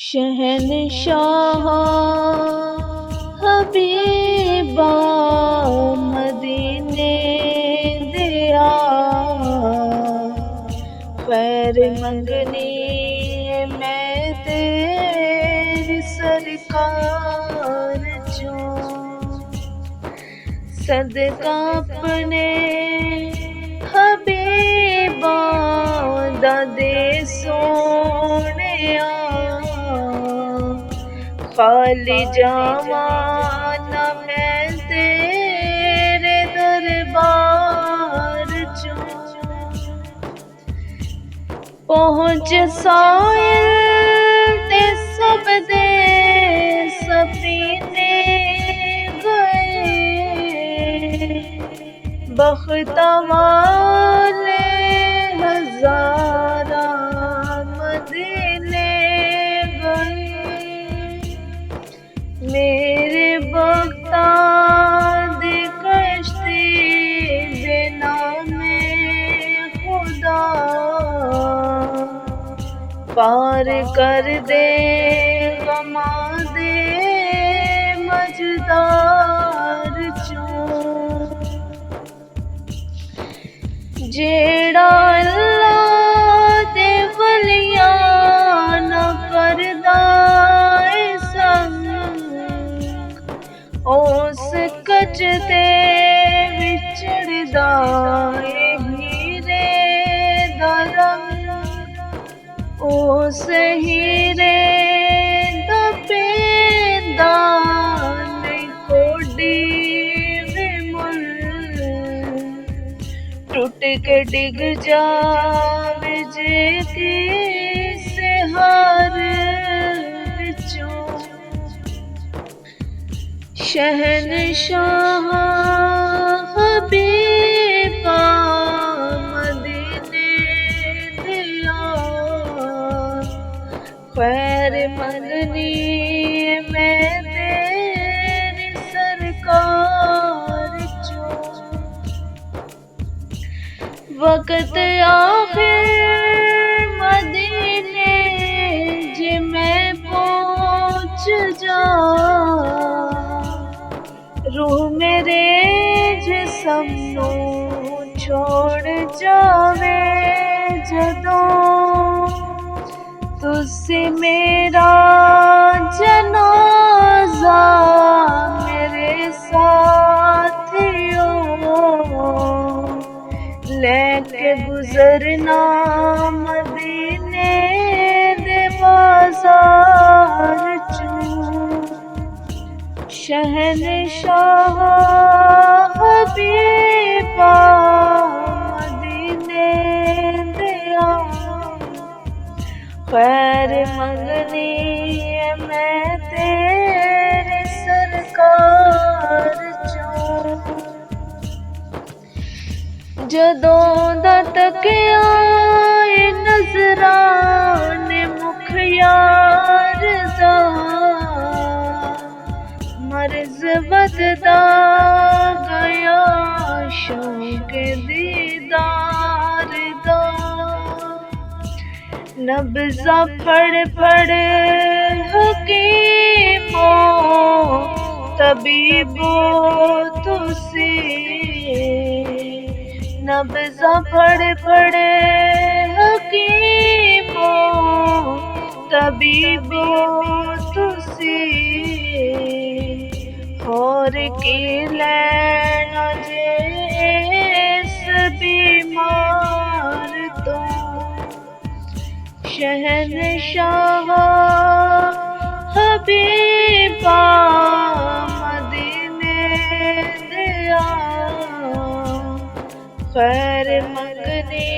شہنشاہ حبیبا مدینے دیا، خیر منگنی میں تیری سرکار چوں، صدقہ اپنے حبیبا دا دے سونیا، خالی جاواں نہ میں تیرے دربار چوں، پہنچ سائل تے سب دے سفینے گئے، بخت والے ہزاراں مدینے گئے، میرے بختاں دی کشتی بے نام خدا، پار کر دے غماں دے مجدار چوں، جیڑا اللہ دے ولیاں نہ کردا اے سنگ، اس کج تے وچڑدا اے ہیرے دا رنگ، اس ہیرے دا پیندا نہیں کوڈی وے مل، ٹوٹ کے ڈگ جاوے جے کسے ہار وچوں، شہنشاہ حبیبا مدینے دیا، خیر منگنی میں تیری سرکار چوں، وقت آخر مدینے جے میں پہنچ جا، روح میرے جسم نو چھوڑ جاوے جدوں، تسی میرا جنازہ میرے ساتھیوں لے کے گزرنا مدینے دے بازار چوں، شہنشاہ حبیبا مدینے دیا، خیر منگنی میں تیری سرکار چوں، جدوں دا تکیا اے نظراں نے مکھ یار دا، مرض وددا گیا شوق دیدار دا، نبضاں پھڑ پھڑ حکیموں طبیبوں تسی، نبضاں پھڑ پھڑ حکیموں طبیبوں تسی، اور کی لینا جے اس بیمار تو، شہنشاہ حبیبا مدینے دیا، خیر منگنی